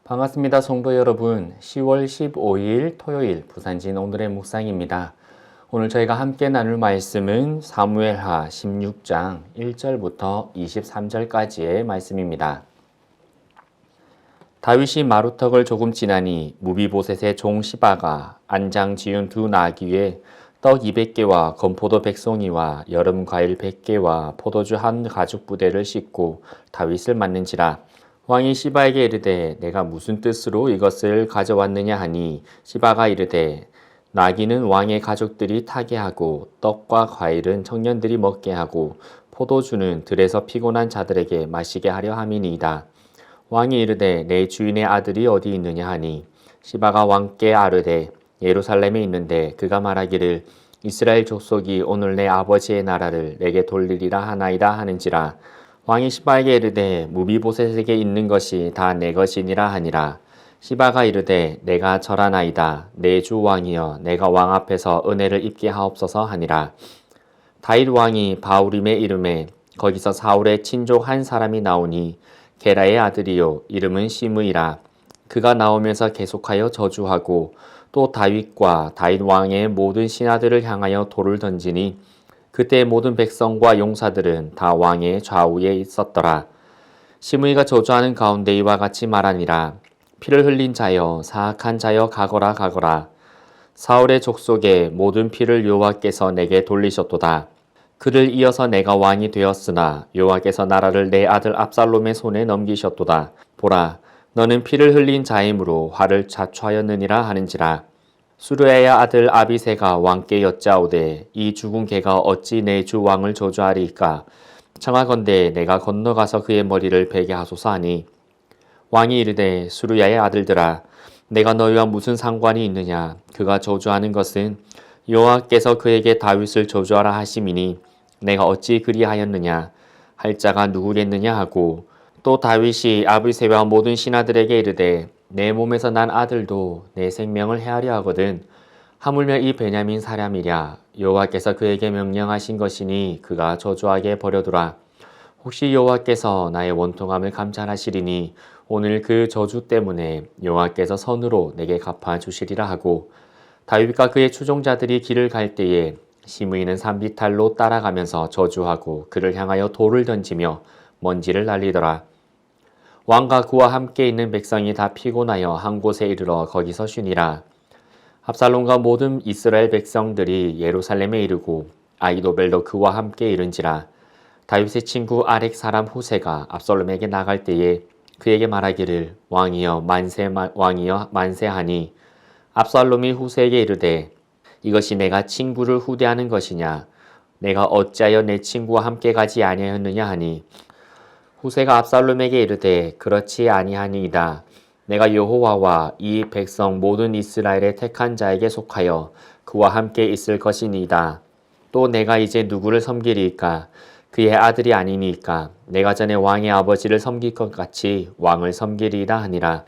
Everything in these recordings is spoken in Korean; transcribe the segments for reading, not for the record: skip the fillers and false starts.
반갑습니다. 성도 여러분. 10월 15일 토요일 부산진 오늘의 묵상입니다. 오늘 저희가 함께 나눌 말씀은 사무엘하 16장 1절부터 23절까지의 말씀입니다. 다윗이 마루턱을 조금 지나니 무비보셋의 종 시바가 안장 지은 두 나귀 위에 떡 200개와 건포도 100송이와 여름 과일 100개와 포도주 한 가죽 부대를 싣고 다윗을 맞는지라. 왕이 시바에게 이르되 내가 무슨 뜻으로 이것을 가져왔느냐 하니 시바가 이르되 나귀는 왕의 가족들이 타게 하고 떡과 과일은 청년들이 먹게 하고 포도주는 들에서 피곤한 자들에게 마시게 하려 함이니이다. 왕이 이르되 내 주인의 아들이 어디 있느냐 하니 시바가 왕께 아뢰되 예루살렘에 있는데 그가 말하기를 이스라엘 족속이 오늘 내 아버지의 나라를 내게 돌리리라 하나이다 하는지라. 왕이 시바에게 이르되 무비보셋에게 있는 것이 다 내 것이니라 하니라. 시바가 이르되 내가 절하나이다. 내 주 왕이여 내가 왕 앞에서 은혜를 입게 하옵소서 하니라. 다윗 왕이 바우림에 이름에 거기서 사울의 친족 한 사람이 나오니 게라의 아들이요 이름은 시므이라. 그가 나오면서 계속하여 저주하고 또 다윗과 다윗 왕의 모든 신하들을 향하여 돌을 던지니 그때 모든 백성과 용사들은 다 왕의 좌우에 있었더라. 시므이가 저주하는 가운데 이와 같이 말하니라. 피를 흘린 자여 사악한 자여 가거라 가거라. 사울의 족속의 모든 피를 여호와께서 내게 돌리셨도다. 그를 이어서 내가 왕이 되었으나 여호와께서 나라를 내 아들 압살롬의 손에 넘기셨도다. 보라 너는 피를 흘린 자이므로 화를 자초하였느니라 하는지라. 수르야의 아들 아비새가 왕께 여짜오되 이 죽은 개가 어찌 내 주 왕을 저주하리이까. 청하건대 내가 건너가서 그의 머리를 베게 하소서 하니 왕이 이르되 수르야의 아들들아 내가 너희와 무슨 상관이 있느냐. 그가 저주하는 것은 여호와께서 그에게 다윗을 저주하라 하심이니 내가 어찌 그리하였느냐 할 자가 누구겠느냐 하고 또 다윗이 아비새와 모든 신하들에게 이르되 내 몸에서 난 아들도 내 생명을 해하려 하거든. 하물며 이 베냐민 사람이랴. 여호와께서 그에게 명령하신 것이니 그가 저주하게 버려두라. 혹시 여호와께서 나의 원통함을 감찰하시리니 오늘 그 저주 때문에 여호와께서 선으로 내게 갚아주시리라 하고 다윗과 그의 추종자들이 길을 갈 때에 시므이는 산비탈로 따라가면서 저주하고 그를 향하여 돌을 던지며 먼지를 날리더라. 왕과 그와 함께 있는 백성이 다 피곤하여 한 곳에 이르러 거기서 쉬니라. 압살롬과 모든 이스라엘 백성들이 예루살렘에 이르고 아히도벨도 그와 함께 이른지라. 다윗의 친구 아렉 사람 후세가 압살롬에게 나갈 때에 그에게 말하기를 왕이여 만세 왕이여 만세하니 압살롬이 후세에게 이르되 이것이 내가 친구를 후대하는 것이냐. 내가 어찌하여 내 친구와 함께 가지 아니하였느냐 하니 후세가 압살롬에게 이르되 그렇지 아니하니이다. 내가 여호와와 이 백성 모든 이스라엘의 택한 자에게 속하여 그와 함께 있을 것이니이다. 또 내가 이제 누구를 섬기리이까. 그의 아들이 아니니까 내가 전에 왕의 아버지를 섬길 것 같이 왕을 섬기리이다 하니라.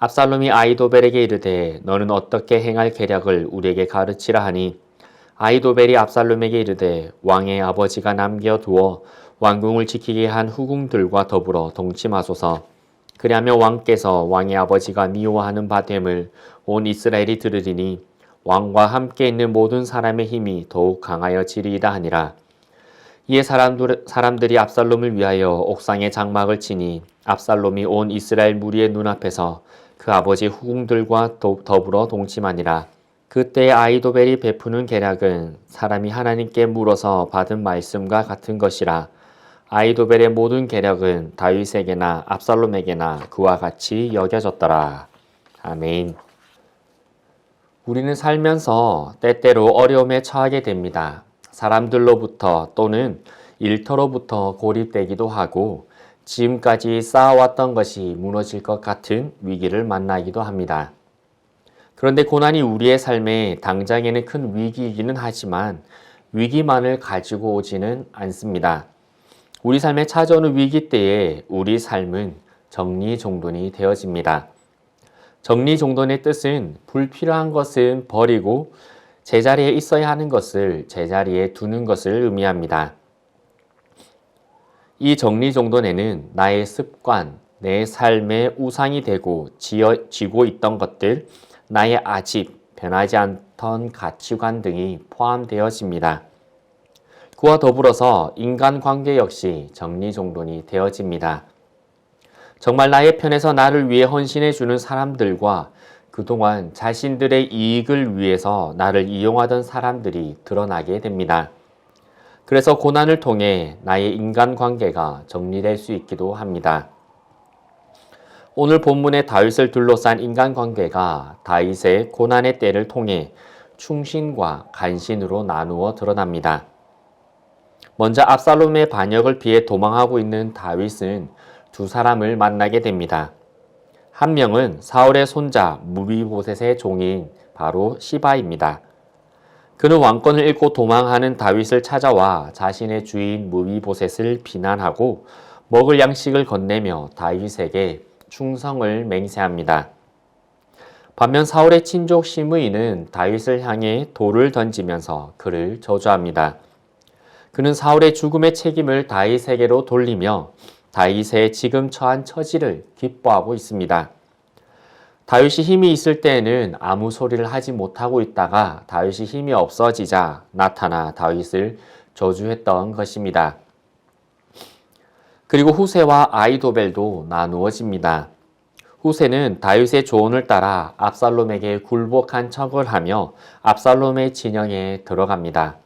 압살롬이 아히도벨에게 이르되 너는 어떻게 행할 계략을 우리에게 가르치라 하니 아히도벨이 압살롬에게 이르되 왕의 아버지가 남겨두어 왕궁을 지키게 한 후궁들과 더불어 동침하소서. 그리하며 왕께서 왕의 아버지가 미워하는 바 됨을 온 이스라엘이 들으리니 왕과 함께 있는 모든 사람의 힘이 더욱 강하여지리이다 하니라. 이에 사람들이 압살롬을 위하여 옥상에 장막을 치니 압살롬이 온 이스라엘 무리의 눈앞에서 그 아버지 후궁들과 더불어 동침하니라. 그때 아히도벨이 베푸는 계략은 사람이 하나님께 물어서 받은 말씀과 같은 것이라. 아히도벨의 모든 계략은 다윗에게나 압살롬에게나 그와 같이 여겨졌더라. 아멘. 우리는 살면서 때때로 어려움에 처하게 됩니다. 사람들로부터 또는 일터로부터 고립되기도 하고 지금까지 쌓아왔던 것이 무너질 것 같은 위기를 만나기도 합니다. 그런데 고난이 우리의 삶에 당장에는 큰 위기이기는 하지만 위기만을 가지고 오지는 않습니다. 우리 삶에 찾아오는 위기 때에 우리 삶은 정리정돈이 되어집니다. 정리정돈의 뜻은 불필요한 것은 버리고 제자리에 있어야 하는 것을 제자리에 두는 것을 의미합니다. 이 정리정돈에는 나의 습관, 내 삶의 우상이 되고 지고 있던 것들, 나의 아직 변하지 않던 가치관 등이 포함되어집니다. 그와 더불어서 인간관계 역시 정리정돈이 되어집니다. 정말 나의 편에서 나를 위해 헌신해 주는 사람들과 그동안 자신들의 이익을 위해서 나를 이용하던 사람들이 드러나게 됩니다. 그래서 고난을 통해 나의 인간관계가 정리될 수 있기도 합니다. 오늘 본문의 다윗을 둘러싼 인간관계가 다윗의 고난의 때를 통해 충신과 간신으로 나누어 드러납니다. 먼저 압살롬의 반역을 피해 도망하고 있는 다윗은 두 사람을 만나게 됩니다. 한 명은 사울의 손자 무비보셋의 종인 바로 시바입니다. 그는 왕권을 잃고 도망하는 다윗을 찾아와 자신의 주인 무비보셋을 비난하고 먹을 양식을 건네며 다윗에게 충성을 맹세합니다. 반면 사울의 친족 시므이는 다윗을 향해 돌을 던지면서 그를 저주합니다. 그는 사울의 죽음의 책임을 다윗에게로 돌리며 다윗의 지금 처한 처지를 기뻐하고 있습니다. 다윗이 힘이 있을 때에는 아무 소리를 하지 못하고 있다가 다윗이 힘이 없어지자 나타나 다윗을 저주했던 것입니다. 그리고 후세와 아히도벨도 나누어집니다. 후세는 다윗의 조언을 따라 압살롬에게 굴복한 척을 하며 압살롬의 진영에 들어갑니다.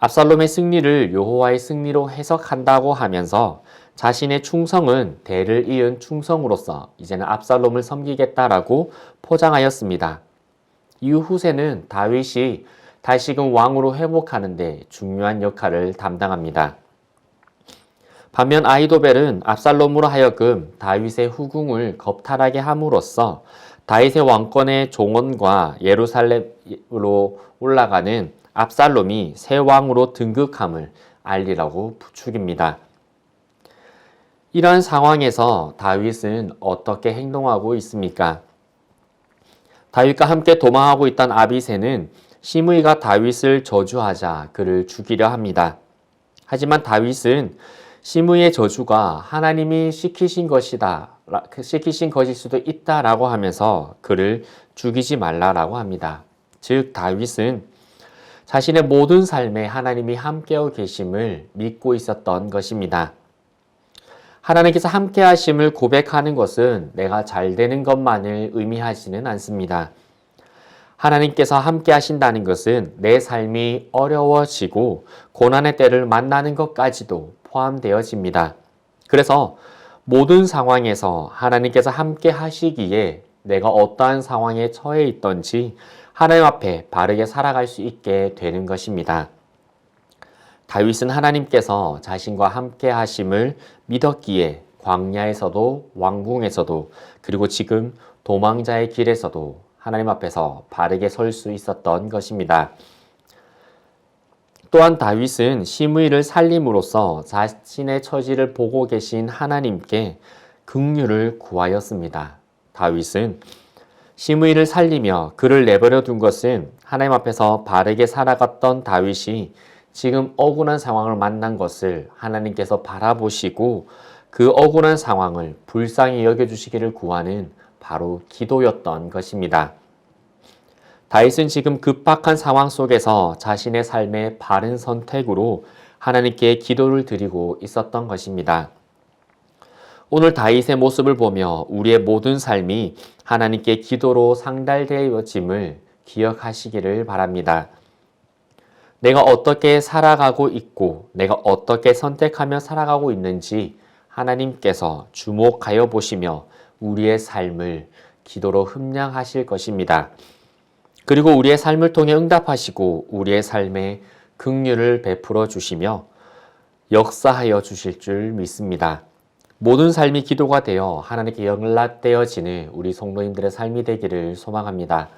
압살롬의 승리를 여호와의 승리로 해석한다고 하면서 자신의 충성은 대를 이은 충성으로서 이제는 압살롬을 섬기겠다라고 포장하였습니다. 이후 후세는 다윗이 다시금 왕으로 회복하는 데 중요한 역할을 담당합니다. 반면 아히도벨은 압살롬으로 하여금 다윗의 후궁을 겁탈하게 함으로써 다윗의 왕권의 종언과 예루살렘으로 올라가는 압살롬이 새 왕으로 등극함을 알리라고 부추깁니다. 이러한 상황에서 다윗은 어떻게 행동하고 있습니까? 다윗과 함께 도망하고 있던 아비새는 시므이가 다윗을 저주하자 그를 죽이려 합니다. 하지만 다윗은 시므이의 저주가 하나님이 시키신 것일 수도 있다라고 하면서 그를 죽이지 말라라고 합니다. 즉 다윗은 자신의 모든 삶에 하나님이 함께하고 계심을 믿고 있었던 것입니다. 하나님께서 함께 하심을 고백하는 것은 내가 잘 되는 것만을 의미하지는 않습니다. 하나님께서 함께 하신다는 것은 내 삶이 어려워지고 고난의 때를 만나는 것까지도 포함되어집니다. 그래서 모든 상황에서 하나님께서 함께 하시기에 내가 어떠한 상황에 처해 있던지 하나님 앞에 바르게 살아갈 수 있게 되는 것입니다. 다윗은 하나님께서 자신과 함께 하심을 믿었기에 광야에서도 왕궁에서도 그리고 지금 도망자의 길에서도 하나님 앞에서 바르게 설 수 있었던 것입니다. 또한 다윗은 시므이를 살림으로써 자신의 처지를 보고 계신 하나님께 긍휼을 구하였습니다. 다윗은 시므이를 살리며 그를 내버려 둔 것은 하나님 앞에서 바르게 살아갔던 다윗이 지금 억울한 상황을 만난 것을 하나님께서 바라보시고 그 억울한 상황을 불쌍히 여겨주시기를 구하는 바로 기도였던 것입니다. 다윗은 지금 급박한 상황 속에서 자신의 삶의 바른 선택으로 하나님께 기도를 드리고 있었던 것입니다. 오늘 다윗의 모습을 보며 우리의 모든 삶이 하나님께 기도로 상달되어짐을 기억하시기를 바랍니다. 내가 어떻게 살아가고 있고 내가 어떻게 선택하며 살아가고 있는지 하나님께서 주목하여 보시며 우리의 삶을 기도로 흠량하실 것입니다. 그리고 우리의 삶을 통해 응답하시고 우리의 삶에 긍휼을 베풀어 주시며 역사하여 주실 줄 믿습니다. 모든 삶이 기도가 되어 하나님께 연락되어지는 우리 성도님들의 삶이 되기를 소망합니다.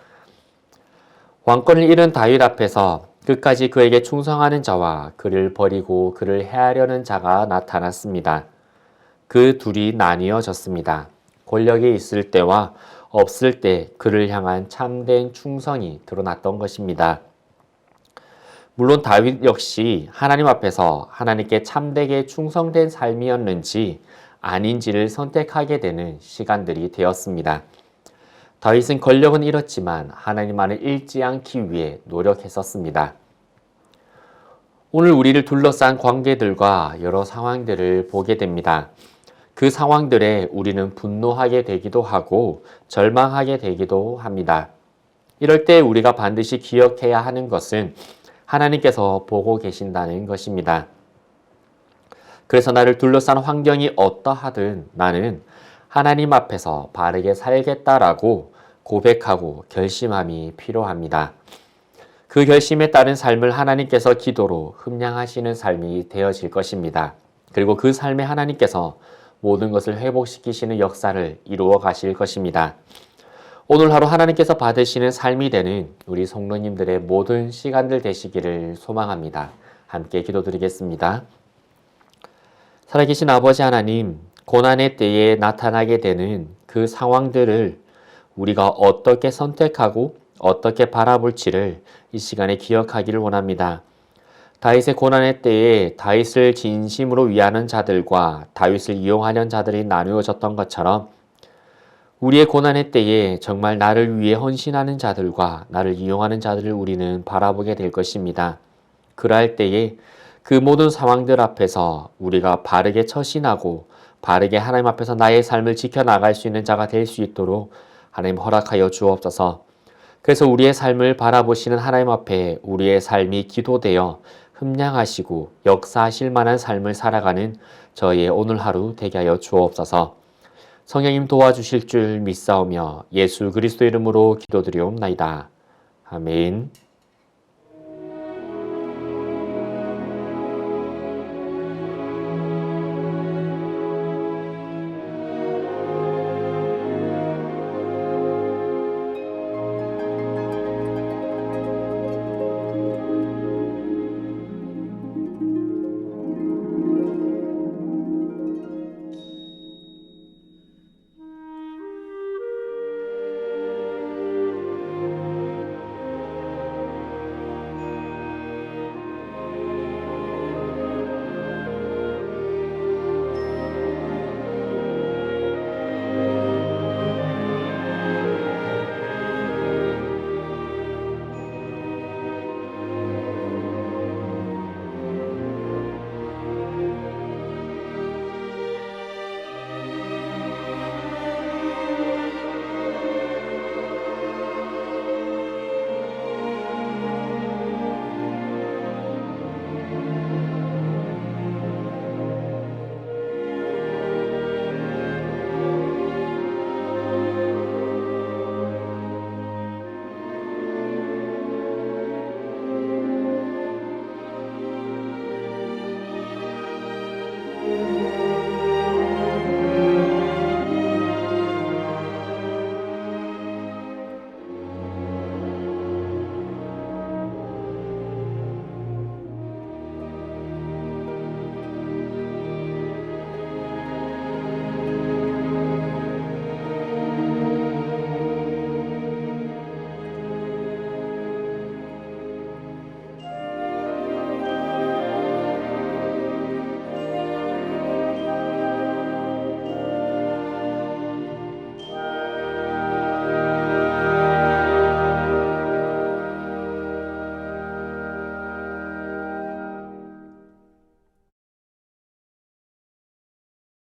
왕권을 잃은 다윗 앞에서 끝까지 그에게 충성하는 자와 그를 버리고 그를 해하려는 자가 나타났습니다. 그 둘이 나뉘어졌습니다. 권력이 있을 때와 없을 때 그를 향한 참된 충성이 드러났던 것입니다. 물론 다윗 역시 하나님 앞에서 하나님께 참되게 충성된 삶이었는지 아닌지를 선택하게 되는 시간들이 되었습니다. 다윗은 권력은 잃었지만 하나님만을 잃지 않기 위해 노력했었습니다. 오늘 우리를 둘러싼 관계들과 여러 상황들을 보게 됩니다. 그 상황들에 우리는 분노하게 되기도 하고 절망하게 되기도 합니다. 이럴 때 우리가 반드시 기억해야 하는 것은 하나님께서 보고 계신다는 것입니다. 그래서 나를 둘러싼 환경이 어떠하든 나는 하나님 앞에서 바르게 살겠다라고 고백하고 결심함이 필요합니다. 그 결심에 따른 삶을 하나님께서 기도로 흠량하시는 삶이 되어질 것입니다. 그리고 그 삶에 하나님께서 모든 것을 회복시키시는 역사를 이루어 가실 것입니다. 오늘 하루 하나님께서 받으시는 삶이 되는 우리 성도님들의 모든 시간들 되시기를 소망합니다. 함께 기도드리겠습니다. 살아계신 아버지 하나님, 고난의 때에 나타나게 되는 그 상황들을 우리가 어떻게 선택하고 어떻게 바라볼지를 이 시간에 기억하기를 원합니다. 다윗의 고난의 때에 다윗을 진심으로 위하는 자들과 다윗을 이용하려는 자들이 나누어졌던 것처럼 우리의 고난의 때에 정말 나를 위해 헌신하는 자들과 나를 이용하는 자들을 우리는 바라보게 될 것입니다. 그러할 때에 그 모든 상황들 앞에서 우리가 바르게 처신하고 바르게 하나님 앞에서 나의 삶을 지켜나갈 수 있는 자가 될 수 있도록 하나님 허락하여 주옵소서. 그래서 우리의 삶을 바라보시는 하나님 앞에 우리의 삶이 기도되어 흠량하시고 역사하실 만한 삶을 살아가는 저희의 오늘 하루 되게 하여 주옵소서. 성령님 도와주실 줄 믿사오며 예수 그리스도 이름으로 기도드리옵나이다. 아멘.